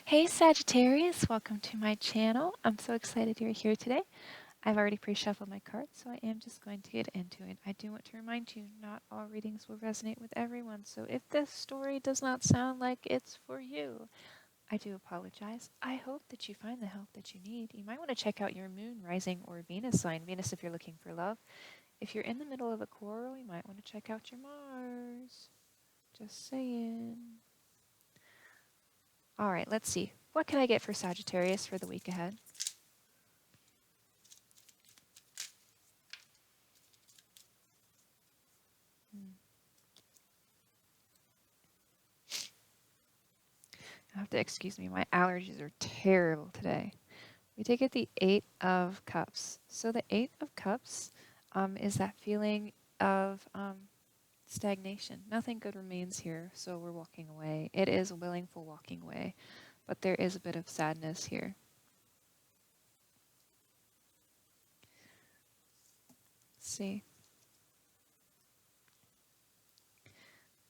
Hey Sagittarius, welcome to my channel. I'm so excited you're here today. I've already pre-shuffled my cards, so I am just going to get into it. I do want to remind you, not all readings will resonate with everyone, so if this story does not sound like it's for you, I do apologize. I hope that you find the help that you need. You might want to check out your moon, rising, or Venus sign. Venus if you're looking for love. If you're in the middle of a quarrel, you might want to check out your Mars. Just saying. All right, let's see. What can I get for Sagittarius for the week ahead? You have to excuse me, my allergies are terrible today. We take it the Eight of Cups. So the Eight of Cups is that feeling of stagnation. Nothing good remains here, so we're walking away. It is a willingful walking away, but there is a bit of sadness here. Let's see.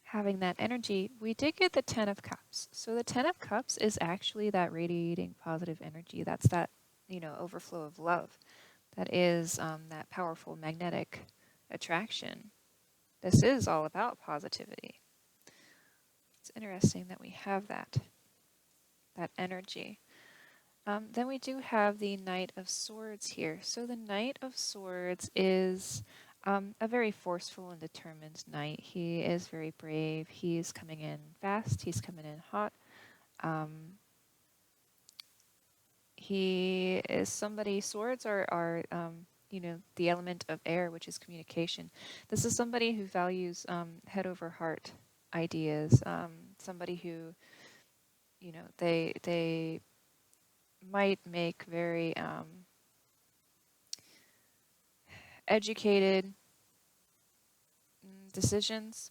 Having that energy, we did get the Ten of Cups. So the Ten of Cups is actually that radiating positive energy. That's that, overflow of love. That is that powerful magnetic attraction. This is all about positivity. It's interesting that we have that energy. Then we do have the Knight of Swords here. So the Knight of Swords is a very forceful and determined knight. He is very brave. He's coming in fast. He's coming in hot. He is somebody, swords are the element of air, which is communication. This is somebody who values head over heart ideas, somebody who, they might make very educated decisions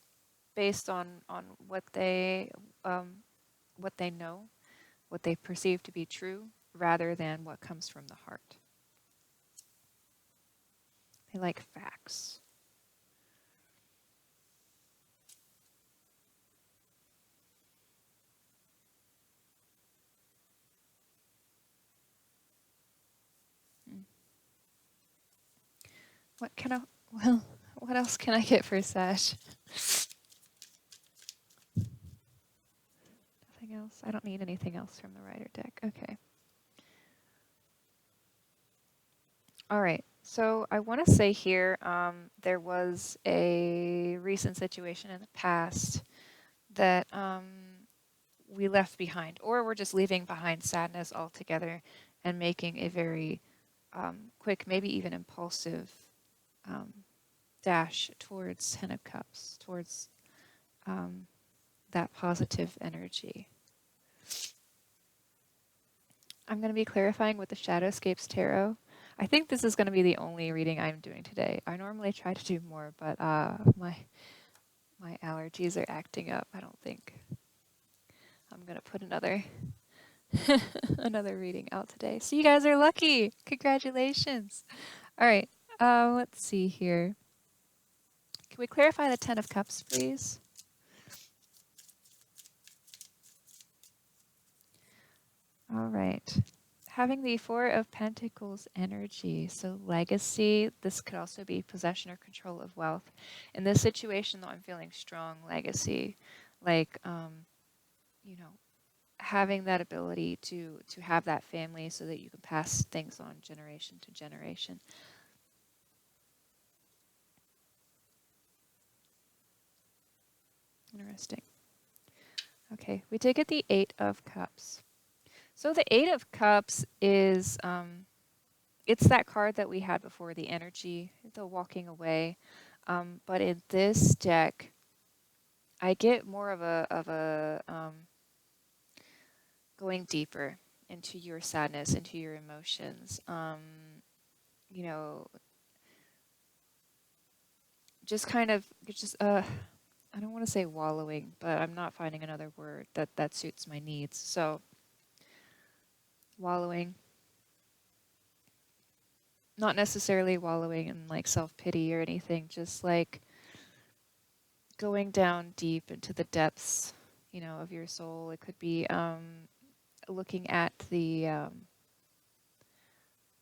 based on what they know, what they perceive to be true, rather than what comes from the heart. They like facts. What else can I get for Sash? Nothing else? I don't need anything else from the Rider deck. Okay. All right. So I want to say here, there was a recent situation in the past that we left behind, or we're just leaving behind sadness altogether and making a very quick, maybe even impulsive dash towards Ten of Cups, towards that positive energy. I'm going to be clarifying with the Shadowscapes Tarot. I think this is going to be the only reading I'm doing today. I normally try to do more, but my allergies are acting up. I don't think I'm going to put another another reading out today. So you guys are lucky. Congratulations. All right. Let's see here. Can we clarify the Ten of Cups, please? All right. Having the Four of Pentacles energy, so legacy, this could also be possession or control of wealth. In this situation, though, I'm feeling strong legacy, like, having that ability to have that family so that you can pass things on generation to generation. Interesting. Okay, we did get the Eight of Cups. So the Eight of Cups is, it's that card that we had before, the energy, the walking away. But in this deck, I get more of a going deeper into your sadness, into your emotions. Just kind of, I don't want to say wallowing, but I'm not finding another word that suits my needs. So, wallowing. Not necessarily wallowing in like self-pity or anything, just like going down deep into the depths, of your soul. It could be looking at the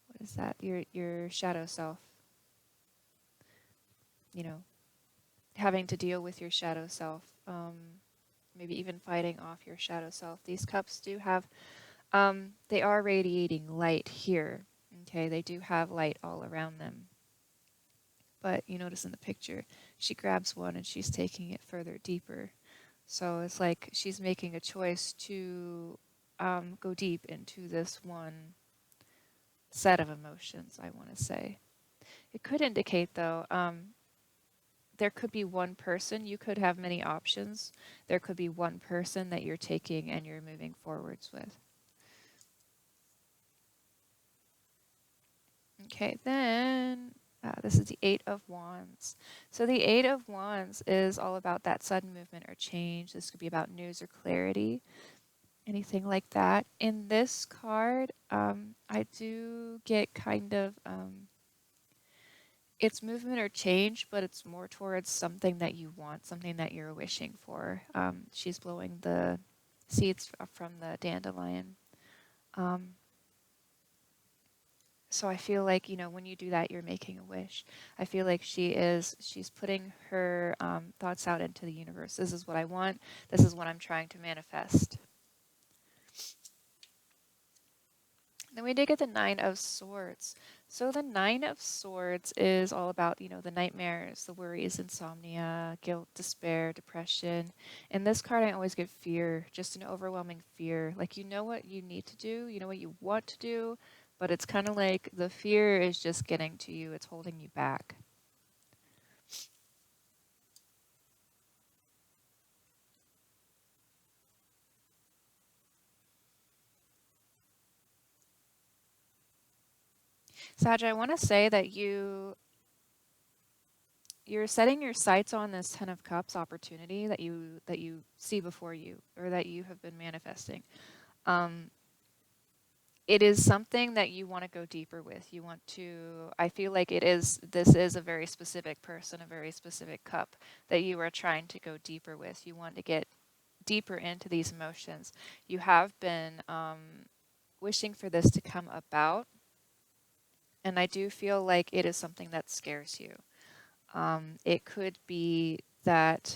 what is that? Your shadow self. You know, having to deal with your shadow self. Maybe even fighting off your shadow self. These cups do have, they are radiating light here. Okay, they do have light all around them. But you notice in the picture, she grabs one and she's taking it further deeper. So it's like she's making a choice to go deep into this one set of emotions, I want to say. It could indicate, though, there could be one person. You could have many options. There could be one person that you're taking and you're moving forwards with. Okay, then this is the Eight of Wands. So the Eight of Wands is all about that sudden movement or change. This could be about news or clarity, anything like that. In this card, I do get kind of, it's movement or change, but it's more towards something that you want, something that you're wishing for. She's blowing the seeds from the dandelion. So I feel like, when you do that, you're making a wish. I feel like she's putting her thoughts out into the universe. This is what I want. This is what I'm trying to manifest. Then we did get the Nine of Swords. So the Nine of Swords is all about, the nightmares, the worries, insomnia, guilt, despair, depression. In this card, I always get fear, just an overwhelming fear. Like, you know what you need to do, you know what you want to do, but it's kind of like the fear is just getting to you. It's holding you back. Sag, I want to say that you're setting your sights on this Ten of Cups opportunity that you see before you, or that you have been manifesting. It is something that you want to go deeper with. You want to, I feel like this is a very specific person, a very specific cup that you are trying to go deeper with. You want to get deeper into these emotions. You have been wishing for this to come about, and I do feel like it is something that scares you. It could be that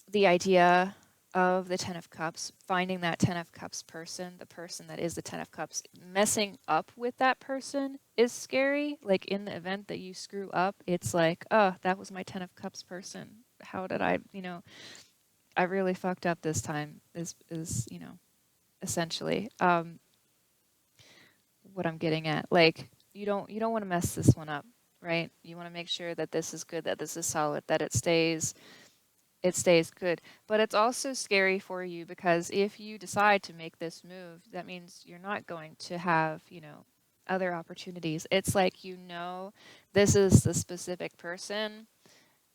the idea of the Ten of Cups, finding that Ten of Cups person, the person that is the Ten of Cups, messing up with that person is scary. Like, in the event that you screw up, it's like, oh, that was my Ten of Cups person. How did I really fucked up this time, is essentially what I'm getting at. Like, you don't want to mess this one up, right? You want to make sure that this is good, that this is solid, that it stays good. But it's also scary for you, because if you decide to make this move, that means you're not going to have, other opportunities. It's like, this is the specific person,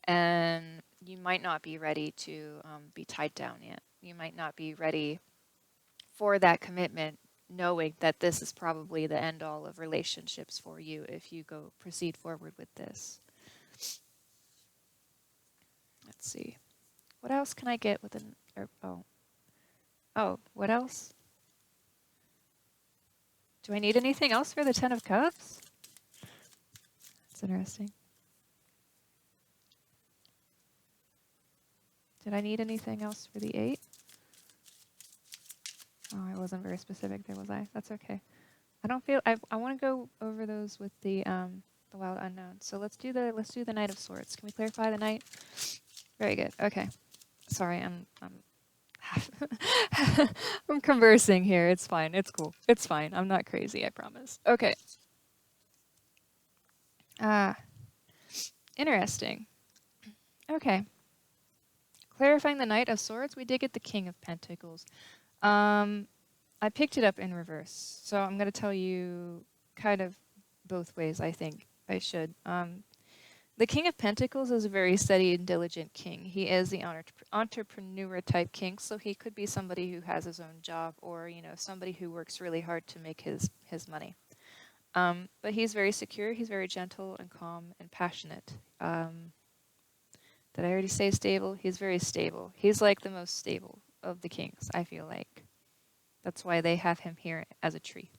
and you might not be ready to be tied down yet. You might not be ready for that commitment, knowing that this is probably the end all of relationships for you if you proceed forward with this. Let's see. What else can I get with what else? Do I need anything else for the Ten of Cups? That's interesting. Did I need anything else for the 8? Oh, I wasn't very specific there, was I? That's okay. I don't feel I want to go over those with the Wild Unknown. So let's do the Knight of Swords. Can we clarify the Knight? Very good. Okay. Sorry, I'm I'm conversing here. It's fine. It's cool. It's fine. I'm not crazy, I promise. Okay. Interesting. Okay. Clarifying the Knight of Swords, we did get the King of Pentacles. I picked it up in reverse, so I'm going to tell you kind of both ways. I think I should. The King of Pentacles is a very steady and diligent king. He is the entrepreneur type king, so he could be somebody who has his own job, or somebody who works really hard to make his money. But he's very secure. He's very gentle and calm and passionate. Did I already say stable? He's very stable. He's like the most stable of the kings, I feel like. That's why they have him here as a tree.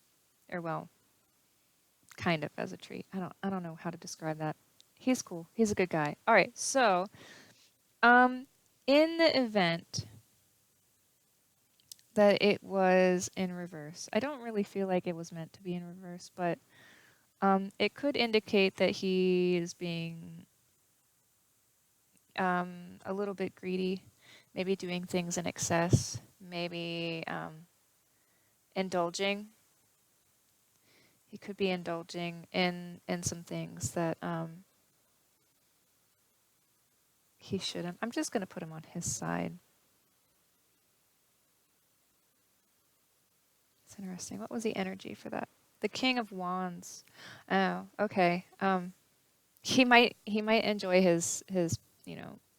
Or well, kind of as a tree. I don't know how to describe that. He's cool. He's a good guy. All right. So, um in the event that it was in reverse. I don't really feel like it was meant to be in reverse, but it could indicate that he is being a little bit greedy, maybe doing things in excess, maybe indulging. He could be indulging in some things that he shouldn't. I'm just going to put him on his side. It's interesting. What was the energy for that? The King of Wands. Oh, okay. He might enjoy his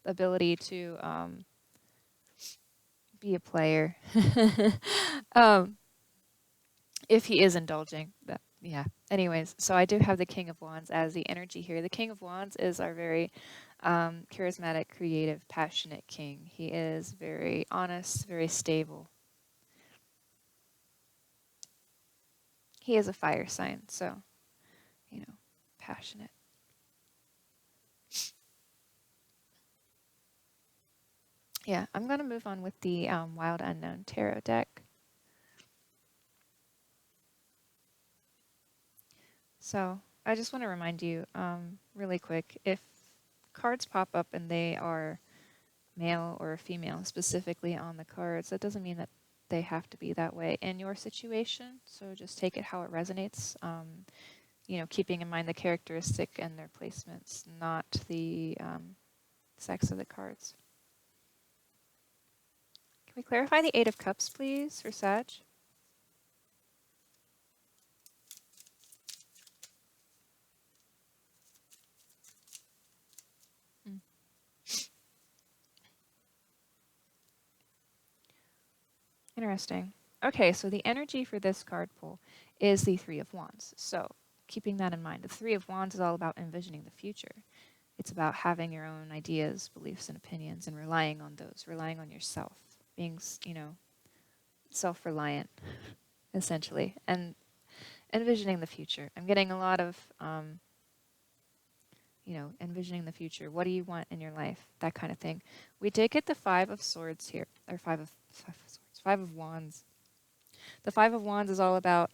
ability to be a player. um, if he is indulging. But yeah. Anyways, so I do have the King of Wands as the energy here. The King of Wands is our very charismatic, creative, passionate king. He is very honest, very stable. He is a fire sign, so, passionate. Yeah, I'm going to move on with the Wild Unknown Tarot deck. So I just want to remind you really quick, if cards pop up and they are male or female specifically on the cards, that doesn't mean that they have to be that way in your situation. So just take it how it resonates, keeping in mind the characteristic and their placements, not the sex of the cards. Can we clarify the Eight of Cups, please, for Sag? Interesting. Okay, so the energy for this card pull is the Three of Wands. So keeping that in mind, the Three of Wands is all about envisioning the future. It's about having your own ideas, beliefs, and opinions and relying on those, relying on yourself, being, self-reliant, essentially, and envisioning the future. I'm getting a lot of, envisioning the future. What do you want in your life? That kind of thing. We did get the Five of Swords here, or Five of Wands. The Five of Wands is all about,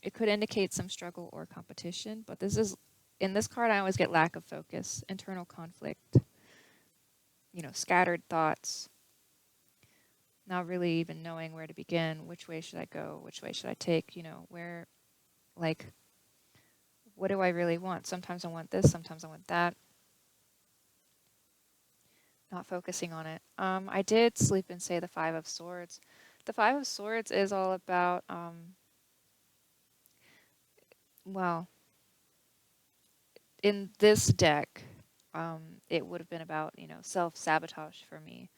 it could indicate some struggle or competition, but in this card, I always get lack of focus, internal conflict, scattered thoughts, not really even knowing where to begin, which way should I go, which way should I take, what do I really want? Sometimes I want this, sometimes I want that. Not focusing on it. I did sleep and say the Five of Swords. The Five of Swords is all about, in this deck, it would have been about, self-sabotage for me.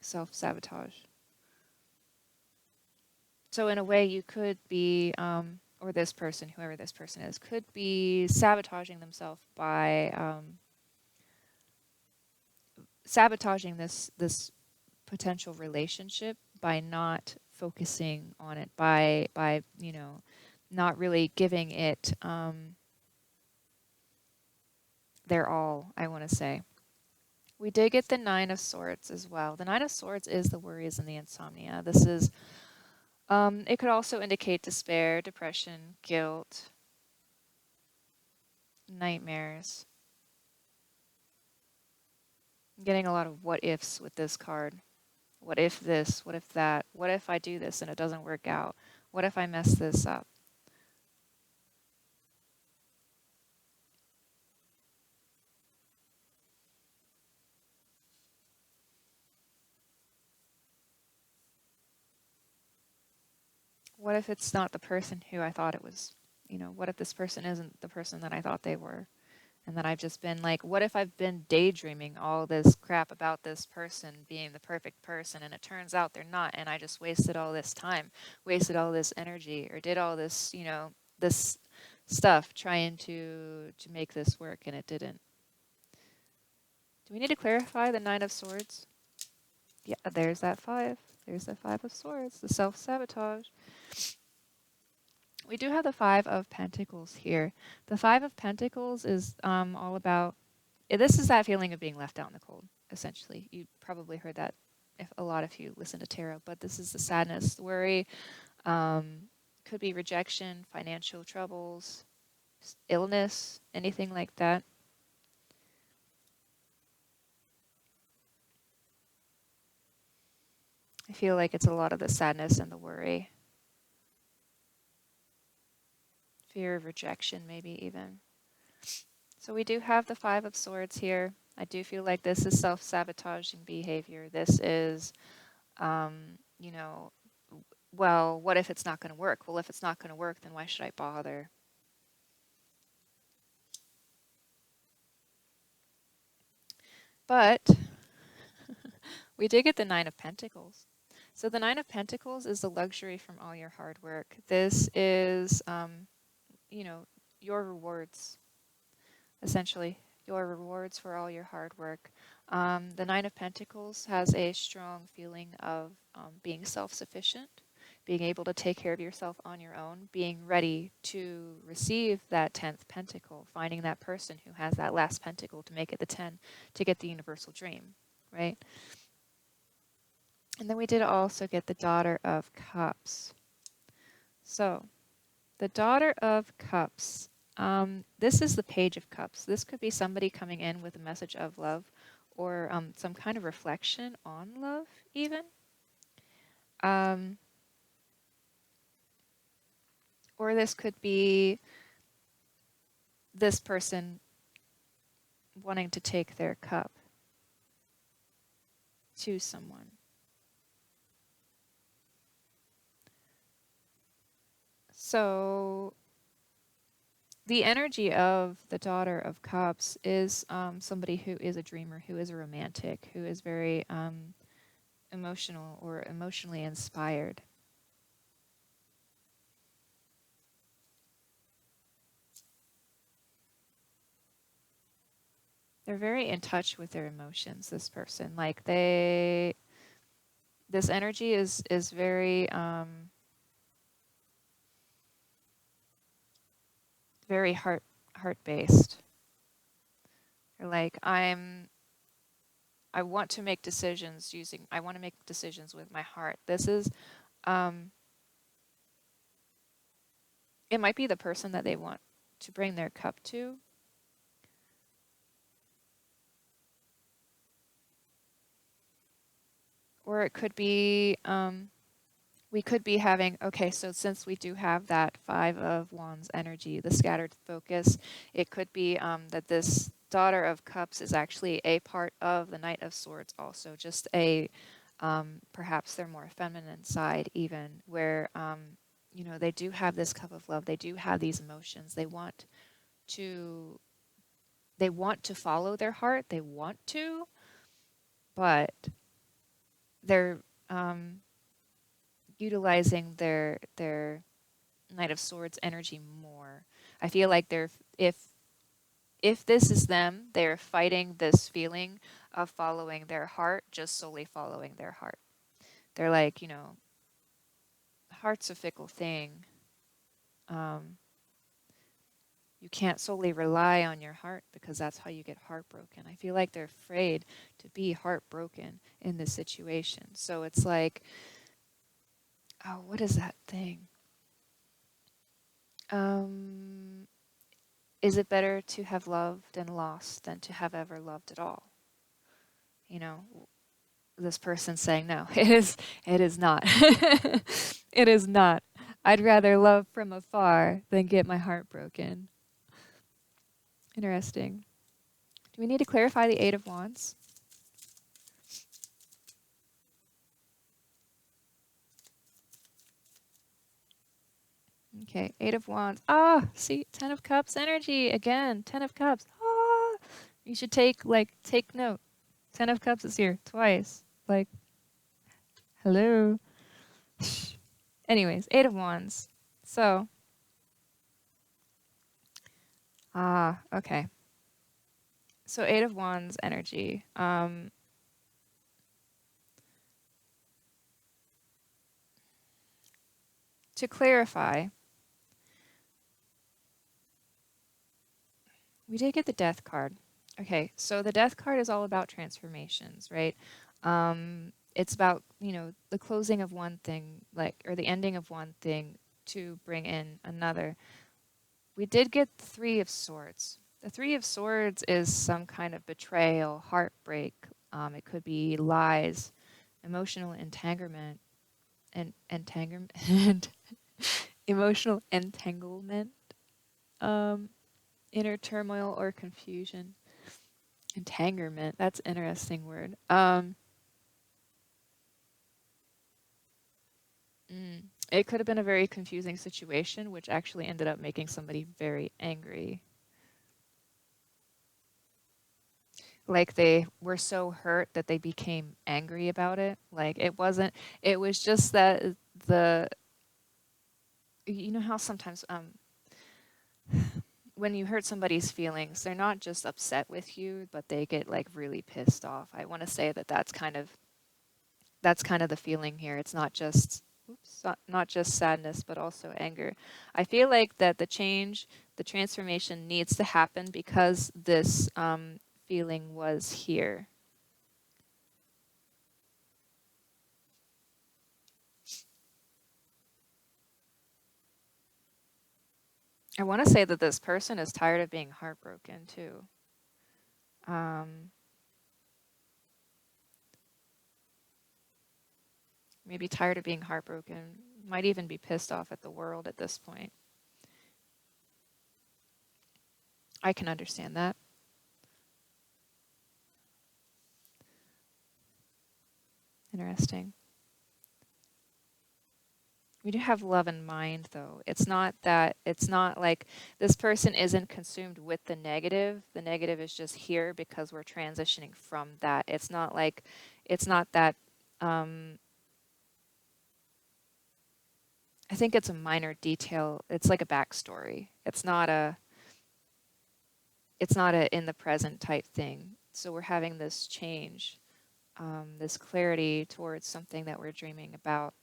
Self-sabotage. So in a way, you could be, or this person, whoever this person is, could be sabotaging themselves by sabotaging this potential relationship by not focusing on it, by not really giving it their all, I want to say. We did get the Nine of Swords as well. The Nine of Swords is the worries and the insomnia. This is, it could also indicate despair, depression, guilt, nightmares. I'm getting a lot of what ifs with this card. What if this? What if that? What if I do this and it doesn't work out? What if I mess this up? What if it's not the person who I thought it was? What if this person isn't the person that I thought they were? And that I've just been like, what if I've been daydreaming all this crap about this person being the perfect person and it turns out they're not, and I just wasted all this time, wasted all this energy, or did all this, this stuff trying to make this work and it didn't. Do we need to clarify the Nine of Swords? Yeah, there's that 5. There's the 5 of Swords, the self-sabotage. We do have the 5 of Pentacles here. The 5 of Pentacles is all about, this is that feeling of being left out in the cold, essentially. You probably heard that if a lot of you listen to tarot, but this is the sadness, the worry, could be rejection, financial troubles, illness, anything like that. I feel like it's a lot of the sadness and the worry. Fear of rejection, maybe even. So we do have the 5 of Swords here. I do feel like this is self-sabotaging behavior. This is, you know, well, what if it's not going to work? Well, if it's not going to work, then why should I bother? But we did get the 9 of Pentacles. So the 9 of Pentacles is the luxury from all your hard work. This is, you know, your rewards, essentially. Your rewards for all your hard work. The 9 of Pentacles has a strong feeling of being self-sufficient, being able to take care of yourself on your own, being ready to receive that 10th pentacle, finding that person who has that last pentacle to make it the 10, to get the universal dream, right? And then we did also get the Daughter of Cups. So, the Daughter of Cups. This is the Page of Cups. This could be somebody coming in with a message of love or some kind of reflection on love, even. Or this could be this person wanting to take their cup to someone. So the energy of the Daughter of Cups is somebody who is a dreamer, who is a romantic, who is very emotional or emotionally inspired. They're very in touch with their emotions, this person. Like this energy is very very heart based. They're like, I want to make decisions I want to make decisions with my heart. This is it might be the person that they want to bring their cup to. Or it could be, we could be having, okay, so since we do have that 5 of Wands energy, the scattered focus, it could be that this Daughter of Cups is actually a part of the Knight of Swords also, just a, perhaps their more feminine side even, where, you know, they do have this cup of love, they do have these emotions, they want to follow their heart, they want to, but they're utilizing their Knight of Swords energy more. I feel like they're if this is them, they're fighting this feeling of following their heart, just solely following their heart. They're like, you know, heart's a fickle thing. You can't solely rely on your heart because that's how you get heartbroken. I feel like they're afraid to be heartbroken in this situation. So it's like, oh, what is that thing? Is it better to have loved and lost than to have ever loved at all? You know, this person saying, no, it is not. It is not. I'd rather love from afar than get my heart broken. Interesting. Do we need to clarify the 8 of Wands? Okay, 8 of Wands. Ah, see, 10 of Cups energy again. 10 of Cups. Ah, you should take note. 10 of Cups is here twice. Like, hello. Anyways, 8 of Wands. So, okay. So 8 of Wands energy. to clarify, we did get the death card. Okay, so the death card is all about transformations, right? It's about, the closing of one thing, or the ending of one thing to bring in another. We did get the Three of Swords. The Three of Swords is some kind of betrayal, heartbreak. It could be lies, emotional entanglement, and entanglement, emotional entanglement, inner turmoil or confusion. Entanglement, that's an interesting word. It could have been a very confusing situation, which actually ended up making somebody very angry. Like they were so hurt that they became angry about it. Like it was just that you know how sometimes when you hurt somebody's feelings, they're not just upset with you, but they get like really pissed off. I want to say that that's kind of the feeling here. It's not just not just sadness, but also anger. I feel like that the transformation needs to happen because this feeling was here. I want to say that this person is tired of being heartbroken too. Maybe tired of being heartbroken. Might even be pissed off at the world at this point. I can understand that. Interesting. We do have love in mind, though. It's not like this person isn't consumed with the negative. The negative is just here because we're transitioning from that. It's not that, I think it's a minor detail. It's like a backstory. It's not a in the present type thing. So we're having this change, this clarity towards something that we're dreaming about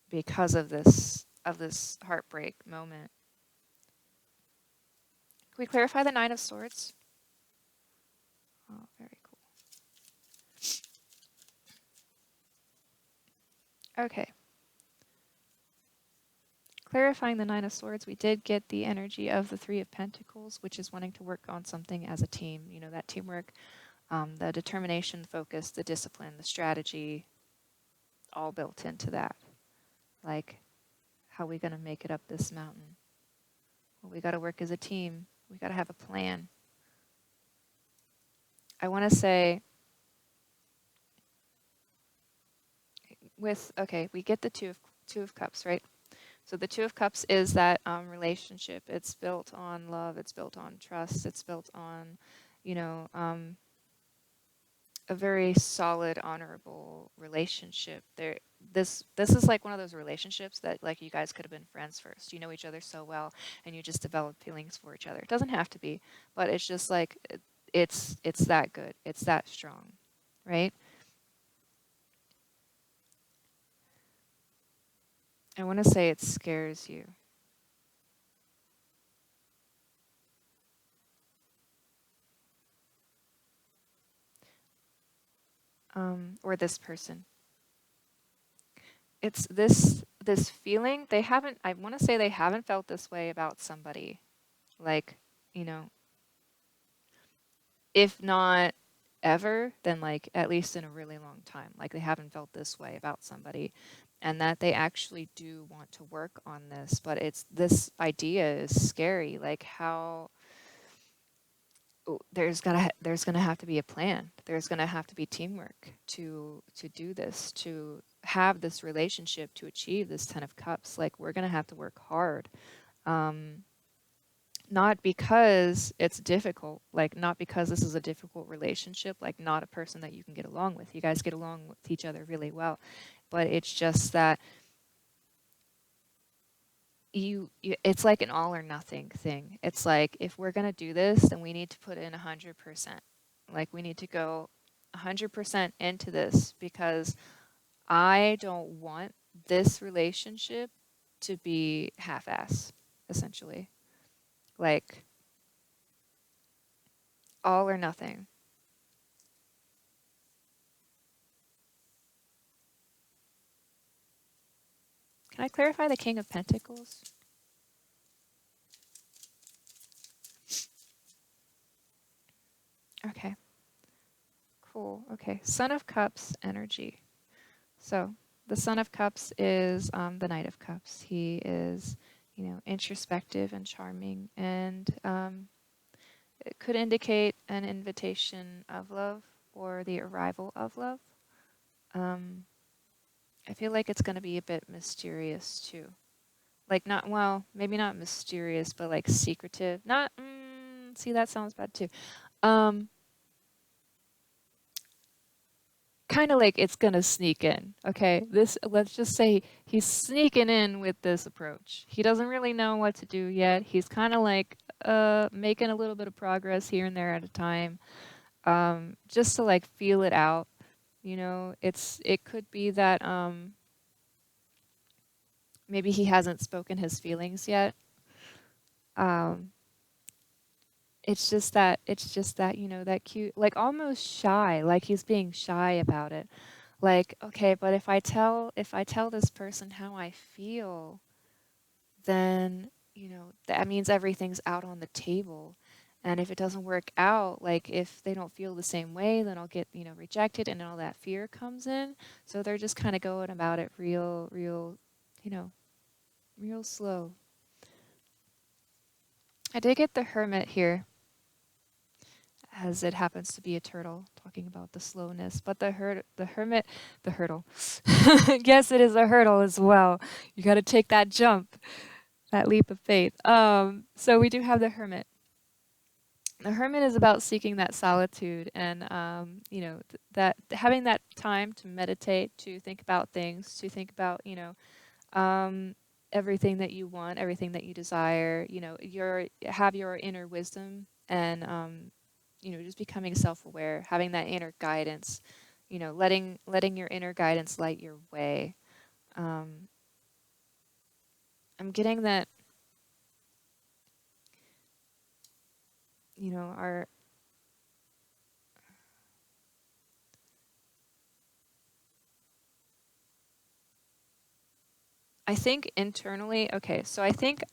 because of this heartbreak moment. Can we clarify the Nine of Swords? Oh, very cool. Okay. Clarifying the Nine of Swords, we did get the energy of the Three of Pentacles, which is wanting to work on something as a team. You know, that teamwork, the determination, focus, the discipline, the strategy, all built into that. Like, how are we going to make it up this mountain? Well, we got to work as a team. We got to have a plan. I want to say, we get the two of Cups, right? So the Two of Cups is that relationship. It's built on love. It's built on trust. It's built on, a very solid, honorable relationship. This is like one of those relationships that like you guys could have been friends first. You know each other so well, and you just develop feelings for each other. It doesn't have to be, but it's just like it's that good. It's that strong, right? I want to say it scares you. Or this person. It's this feeling I want to say they haven't felt this way about somebody. Like, if not ever, then like at least in a really long time. Like they haven't felt this way about somebody, and that they actually do want to work on this, but this idea is scary. Like how there's gonna have to be a plan. There's gonna have to be teamwork to do this, to have this relationship, to achieve this Ten of Cups. Like we're gonna have to work hard. Not because it's difficult, like not because this is a difficult relationship, like not a person that you can get along with. You guys get along with each other really well, but it's just that it's like an all or nothing thing. It's like if we're gonna do this, then we need to put in 100%. Like we need to go 100% into this because I don't want this relationship to be half-ass, essentially. Like, all or nothing. Can I clarify the King of Pentacles? Okay, cool. Okay, Son of Cups energy. So the Son of Cups is the Knight of Cups. He is, introspective and charming, and it could indicate an invitation of love or the arrival of love. I feel like it's going to be a bit mysterious too. Like not, well, maybe not mysterious, but like secretive. Not, see, that sounds bad too. Um, kind of like it's gonna sneak in. Okay, let's just say he's sneaking in with this approach. He doesn't really know what to do yet. He's kind of like making a little bit of progress here and there at a time, just to like feel it out. It could be that maybe he hasn't spoken his feelings yet. Um, it's just that that cute, like almost shy, like he's being shy about it. Like, okay, but if I tell this person how I feel, then, that means everything's out on the table. And if it doesn't work out, like if they don't feel the same way, then I'll get, rejected and all that fear comes in. So they're just kind of going about it you know, real slow. I did get the Hermit here, as it happens to be a turtle, talking about the slowness. But the Hermit, the hurdle. Yes, it is a hurdle as well. You got to take that jump, that leap of faith. So we do have the Hermit. The Hermit is about seeking that solitude and, that having that time to meditate, to think about things, to think about, um, everything that you want, everything that you desire. Have your inner wisdom and, just becoming self-aware, having that inner guidance, letting your inner guidance light your way. Um, I'm getting that, our I think internally, okay, so I think,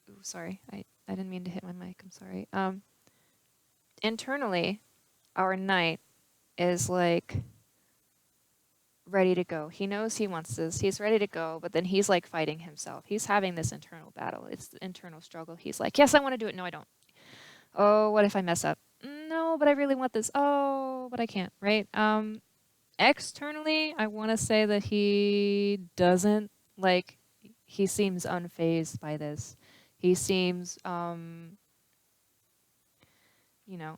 ooh, sorry, I didn't mean to hit my mic, I'm sorry. Internally, our knight is like ready to go. He knows he wants this. He's ready to go, but then he's like fighting himself. He's having this internal battle. It's the internal struggle. He's like, yes, I want to do it. No, I don't. Oh, what if I mess up? No, but I really want this. Oh, but I can't, right? Externally, I want to say that he doesn't, like, he seems unfazed by this. He seems, you know,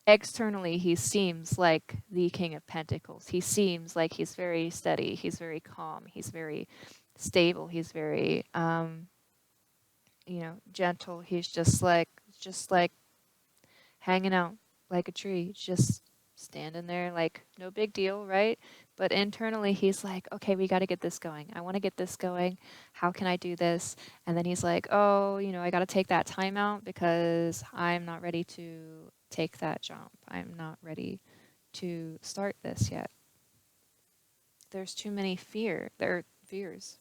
externally, he seems like the King of Pentacles. He seems like he's very steady. He's very calm. He's very stable. He's very, gentle. He's just like hanging out like a tree, just standing there, like no big deal, right? But internally, he's like, okay, we got to get this going. I want to get this going. How can I do this? And then he's like, oh, I got to take that time out because I'm not ready to take that jump. I'm not ready to start this yet. There's too many There are fears,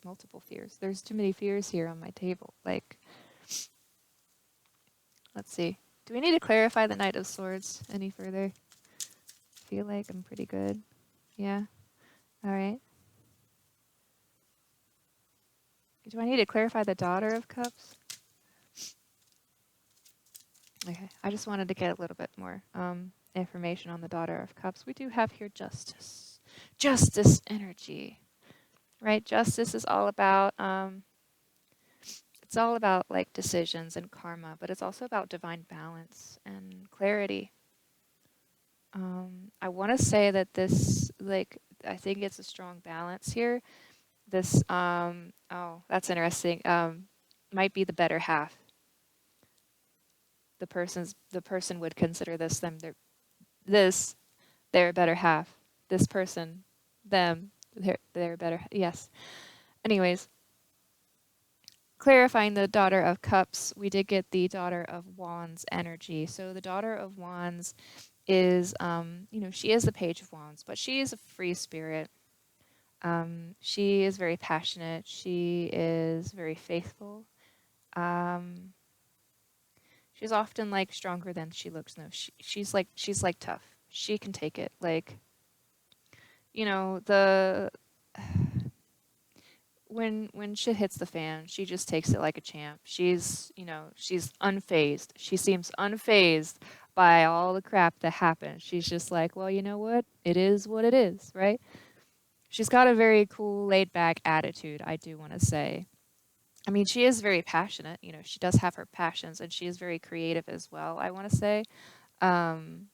multiple fears. There's too many fears here on my table. Like, let's see. Do we need to clarify the Knight of Swords any further? I feel like I'm pretty good. Yeah? All right. Do I need to clarify the Daughter of Cups? Okay. I just wanted to get a little bit more information on the Daughter of Cups. We do have here Justice. Justice energy. Right? Justice is all about it's all about like decisions and karma, but it's also about divine balance and clarity. I want to say that this, like, I think it's a strong balance here. This, oh, that's interesting. Might be the better half. The person would consider this their better half. This person, them, They're better. Yes. Anyways, clarifying the Daughter of Cups, we did get the Daughter of Wands energy. So the Daughter of Wands is, she is the Page of Wands, but she is a free spirit. She is very passionate. She is very faithful. Um, she's often like stronger than she looks. No, she's like tough. She can take it. Like, the when shit hits the fan, she just takes it like a champ. She's unfazed. She seems unfazed by all the crap that happens. She's just like, well, you know what? It is what it is, right? She's got a very cool, laid back attitude, I do want to say. I mean, she is very passionate. She does have her passions, and she is very creative as well, I want to say. Um,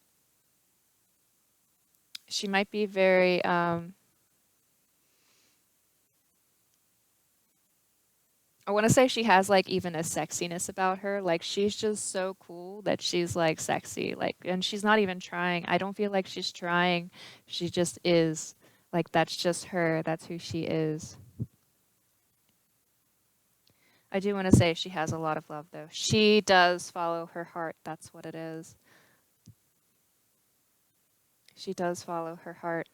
she might be very, I want to say she has like even a sexiness about her. Like she's just so cool that she's like sexy. Like, and she's not even trying. I don't feel like she's trying. She just is. Like that's just her. That's who she is. I do want to say she has a lot of love though. She does follow her heart. That's what it is. She does follow her heart.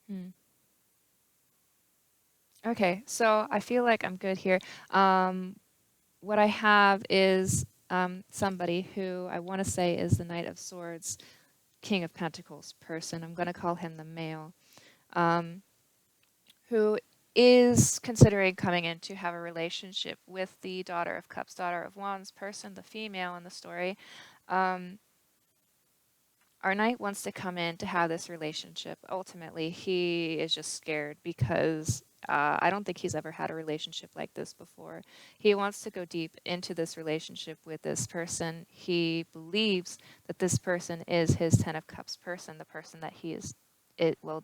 Hmm. Okay, so I feel like I'm good here. What I have is somebody who I want to say is the Knight of Swords, King of Pentacles person. I'm going to call him the male, um, who is considering coming in to have a relationship with the Daughter of Cups, Daughter of Wands person, the female in the story. Um, our knight wants to come in to have this relationship. Ultimately, he is just scared because I don't think he's ever had a relationship like this before. He wants to go deep into this relationship with this person. He believes that this person is his Ten of Cups person, the person that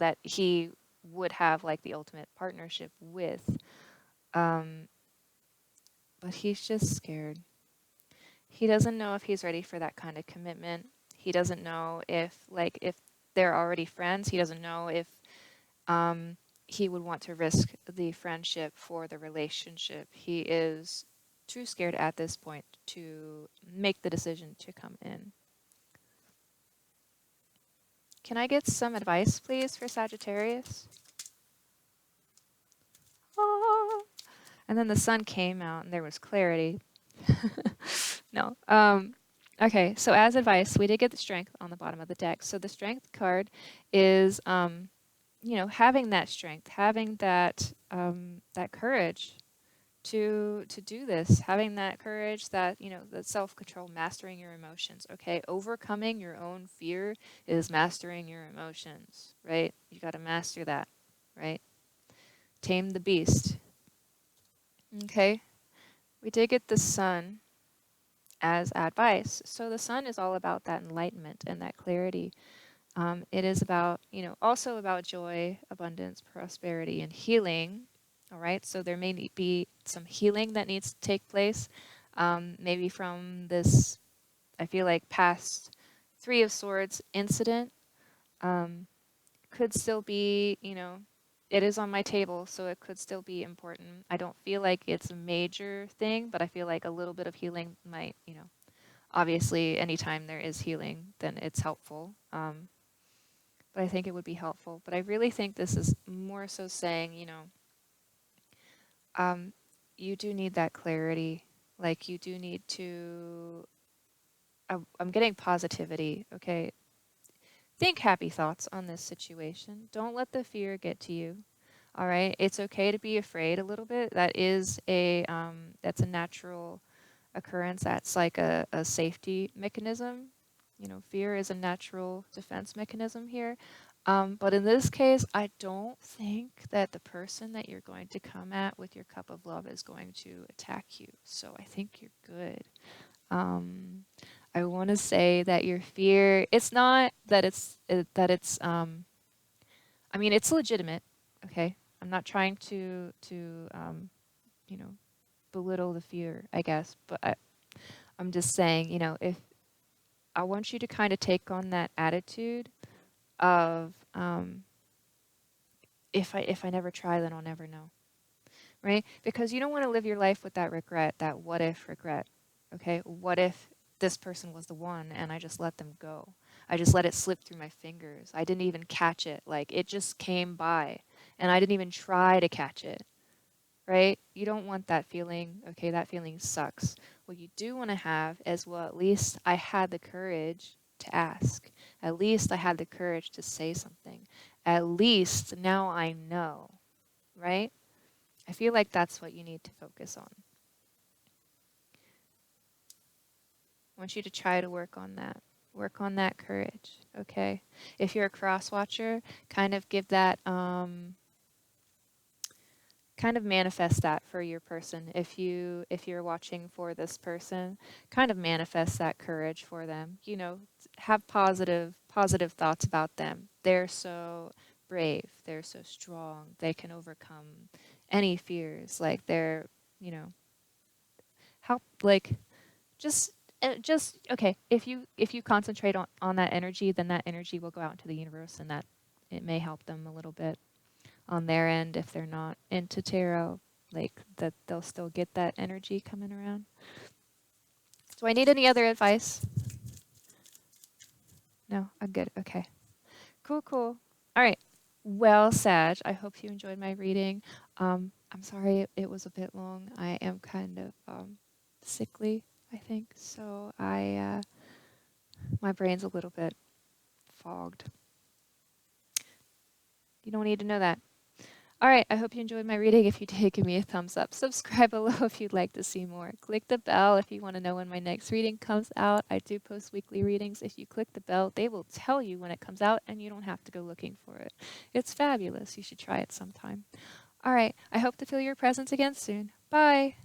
that he would have like the ultimate partnership with. Um, but he's just scared. He doesn't know if he's ready for that kind of commitment. He doesn't know if they're already friends. He doesn't know if he would want to risk the friendship for the relationship. He is too scared at this point to make the decision to come in. Can I get some advice, please, for Sagittarius? Ah. And then the sun came out and there was clarity. No. Okay, so as advice, we did get the strength on the bottom of the deck. So the strength card is, having that strength, having that courage to do this, having that courage, that self-control, mastering your emotions. Okay, overcoming your own fear is mastering your emotions, right? You got to master that, right? Tame the beast. Okay, we did get the sun as advice. So the sun is all about that enlightenment and that clarity. It is about, also about joy, abundance, prosperity, and healing. All right. So there may be some healing that needs to take place. Maybe from this, I feel like past Three of Swords incident. Could still be, it is on my table, so it could still be important. I don't feel like it's a major thing, but I feel like a little bit of healing might, obviously, anytime there is healing, then it's helpful. But I think it would be helpful. But I really think this is more so saying, um, you do need that clarity. Like, you do need to. I'm getting positivity, okay? Think happy thoughts on this situation. Don't let the fear get to you. All right? It's okay to be afraid a little bit. That's a natural occurrence. That's like a safety mechanism. Fear is a natural defense mechanism here. But in this case, I don't think that the person that you're going to come at with your cup of love is going to attack you. So I think you're good. Um, I want to say that your fear, it's not that I mean, it's legitimate. Okay. I'm not trying to you know, belittle the fear, I guess, but I'm just saying, if I want you to kind of take on that attitude of if I never try, then I'll never know, right? Because you don't want to live your life with that regret, that what if regret. Okay, what if this person was the one and I just let them go? I just let it slip through my fingers. I didn't even catch it. Like it just came by and I didn't even try to catch it, right? You don't want that feeling. Okay, that feeling sucks. What you do want to have is, well, at least I had the courage to ask. At least I had the courage to say something. At least now I know, right? I feel like that's what you need to focus on. I want you to try to work on that. Work on that courage, okay? If you're a cross watcher, kind of give that kind of manifest that for your person. If you're watching for this person, kind of manifest that courage for them. You know, have positive thoughts about them. They're so brave, they're so strong, they can overcome any fears. Like they're, you know, help like just okay, if you concentrate on that energy, then that energy will go out into the universe and that it may help them a little bit on their end if they're not into tarot, like that they'll still get that energy coming around. Do I need any other advice? No, I'm good. Okay. Cool, cool. All right. Well, Sag, I hope you enjoyed my reading. I'm sorry it was a bit long. I am kind of sickly, I think. So my brain's a little bit fogged. You don't need to know that. All right, I hope you enjoyed my reading. If you did, give me a thumbs up. Subscribe below if you'd like to see more. Click the bell if you want to know when my next reading comes out. I do post weekly readings. If you click the bell, they will tell you when it comes out and you don't have to go looking for it. It's fabulous. You should try it sometime. All right, I hope to feel your presence again soon. Bye.